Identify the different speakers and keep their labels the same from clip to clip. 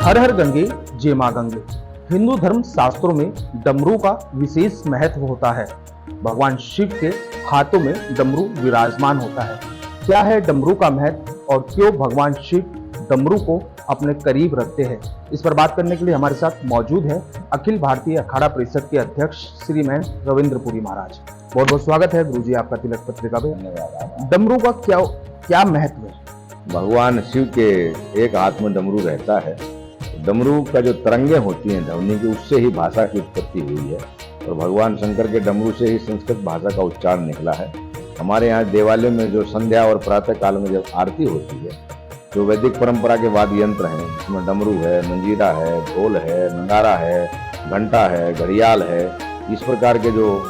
Speaker 1: हर हर गंगे जय मां गंगे। हिंदू धर्म शास्त्रों में डमरू का विशेष महत्व होता है। भगवान शिव के हाथों में डमरू विराजमान होता है। क्या है डमरू का महत्व और क्यों भगवान शिव डमरू को अपने करीब रखते हैं, इस पर बात करने के लिए हमारे साथ मौजूद है अखिल भारतीय अखाड़ा परिषद के अध्यक्ष श्रीमान रविंद्रपुरी महाराज। बहुत बहुत स्वागत है गुरुजी आपका तिलक पत्रिका में।
Speaker 2: धन्यवाद।
Speaker 1: डमरू का क्या महत्व है?
Speaker 2: भगवान शिव के एक हाथ में डमरू रहता है। डमरू का जो तरंगे होती हैं ध्वनि की, उससे ही भाषा की उत्पत्ति हुई है और भगवान शंकर के डमरू से ही संस्कृत भाषा का उच्चारण निकला है। हमारे यहाँ देवालय में जो संध्या और प्रातः काल में जब आरती होती है, जो वैदिक परंपरा के वाद्य यंत्र हैं, जिसमें डमरू है, मंजीरा है, ढोल है, नगारा है, घंटा है, घड़ियाल है, इस प्रकार के जो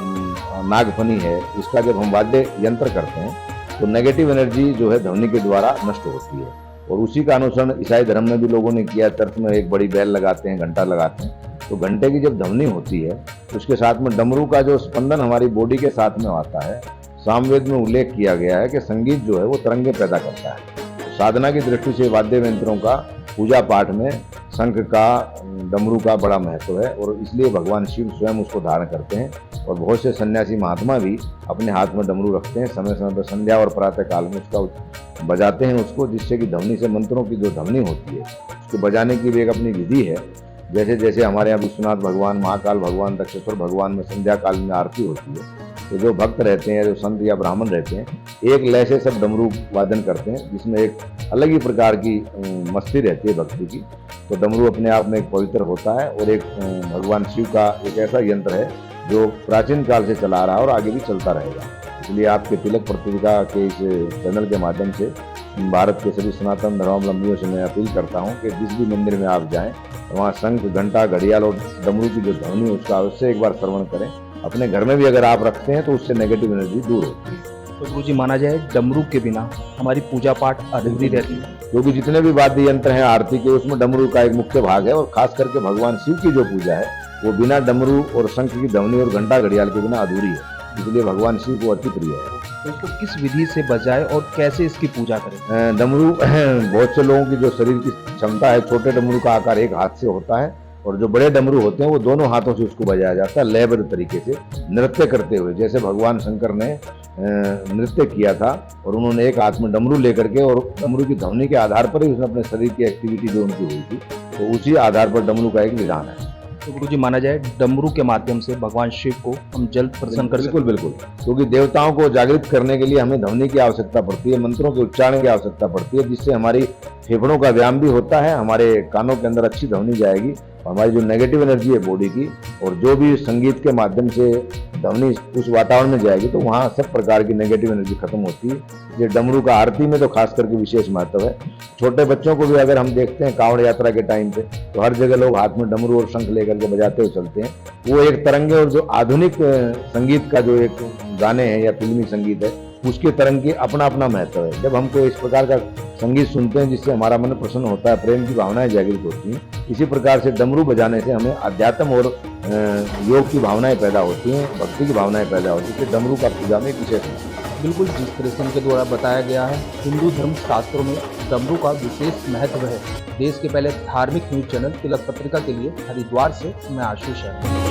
Speaker 2: नागफनी है, इसका जब हम वाद्य यंत्र करते हैं तो नेगेटिव एनर्जी जो है ध्वनि के द्वारा नष्ट होती है। और उसी का अनुसरण ईसाई धर्म में भी लोगों ने किया। चर्च में एक बड़ी बेल लगाते हैं, घंटा लगाते हैं, तो घंटे की जब ध्वनि होती है उसके साथ में डमरू का जो स्पंदन हमारी बॉडी के साथ में आता है, सामवेद में उल्लेख किया गया है कि संगीत जो है वो तरंगे पैदा करता है। तो साधना की दृष्टि से वाद्य यंत्रों का पूजा पाठ में शंख का, डमरू का बड़ा महत्व है और इसलिए भगवान शिव स्वयं उसको धारण करते हैं। और बहुत से सन्यासी महात्मा भी अपने हाथ में डमरू रखते हैं, समय समय पर संध्या और प्रातः काल में उसका बजाते हैं उसको, जिससे कि ध्वनि से मंत्रों की जो ध्वनि होती है उसको बजाने की भी एक अपनी विधि है। जैसे जैसे हमारे यहाँ विश्वनाथ भगवान, महाकाल भगवान, दक्षेश्वर भगवान में संध्या काल में आरती होती है, तो जो भक्त रहते हैं, जो संत या ब्राह्मण रहते हैं, एक लय से सब डमरू वादन करते हैं, जिसमें एक अलग ही प्रकार की मस्ती रहती है भक्ति की। तो डमरू अपने आप में एक पवित्र होता है और एक भगवान शिव का एक ऐसा यंत्र है जो प्राचीन काल से चला रहा है और आगे भी चलता रहेगा। इसलिए आपके तिलक पत्रिका के इस चैनल के माध्यम से भारत के सभी सनातन धर्मावलंबियों से मैं अपील करता हूँ कि जिस भी मंदिर में आप जाएं, वहाँ शंख, घंटा, घड़ियाल और डमरू की जो ध्वनि है उसका अवश्य एक बार श्रवण करें। अपने घर में भी अगर आप रखते हैं तो उससे नेगेटिव एनर्जी दूर होती है।
Speaker 1: तो गुरुजी माना जाए डमरू के बिना हमारी पूजा पाठ अधूरी रहती है,
Speaker 2: क्योंकि जितने भी वाद्य यंत्र हैं आरती के, उसमें डमरू का एक मुख्य भाग है। और खास करके भगवान शिव की जो पूजा है वो बिना डमरू और शंख की ध्वनि और घंटा घड़ियाल के बिना अधूरी है, इसलिए भगवान शिव को अति प्रिय है।
Speaker 1: तो इसको किस विधि से बजाए और कैसे इसकी पूजा करें?
Speaker 2: डमरू बहुत से लोगों की जो शरीर की क्षमता है, छोटे डमरू का आकार एक हाथ से होता है और जो बड़े डमरू होते हैं वो दोनों हाथों से उसको बजाया जाता है, लयबद्ध तरीके से नृत्य करते हुए। जैसे भगवान शंकर ने नृत्य किया था और उन्होंने एक हाथ में डमरू लेकर के, और डमरू की ध्वनि के आधार पर ही उसने अपने शरीर की एक्टिविटी जो उनकी हुई थी, तो उसी आधार पर डमरू का एक विधान है।
Speaker 1: तो गुरुजी माना जाए डमरू के माध्यम से भगवान शिव को हम जल्द प्रसन्न कर सकते हैं।
Speaker 2: बिल्कुल, क्योंकि देवताओं को जागृत करने के लिए हमें ध्वनि की आवश्यकता पड़ती है, मंत्रों के उच्चारण की आवश्यकता पड़ती है, जिससे हमारी फेफड़ों का व्यायाम भी होता है, हमारे कानों के अंदर अच्छी ध्वनि जाएगी, हमारी जो नेगेटिव एनर्जी है बॉडी की, और जो भी संगीत के माध्यम से ध्वनि उस वातावरण में जाएगी तो वहाँ सब प्रकार की नेगेटिव एनर्जी खत्म होती है। ये डमरू का आरती में तो खास करके विशेष महत्व है। छोटे बच्चों को भी अगर हम देखते हैं कांवड़ यात्रा के टाइम पे, तो हर जगह लोग हाथ में डमरू और शंख लेकर के बजाते हुए चलते हैं। वो एक तरंगे और जो आधुनिक संगीत का जो एक गाने हैं या फिल्मी संगीत है, उसके तरंग की अपना अपना महत्व है। जब हमको इस प्रकार का संगीत सुनते हैं जिससे हमारा मन प्रसन्न होता है, प्रेम की भावनाएं जागृत होती हैं, इसी प्रकार से डमरू बजाने से हमें अध्यात्म और योग की भावनाएं पैदा होती हैं, भक्ति की भावनाएं पैदा होती है। डमरू का पूजा में विशेष है।
Speaker 1: बिल्कुल, जिस तरह से इनके द्वारा बताया गया है, हिंदू धर्म शास्त्रों में डमरू का विशेष महत्व है। देश के पहले धार्मिक न्यूज चैनल तिलक पत्रिका के लिए हरिद्वार से मैं आशीष है।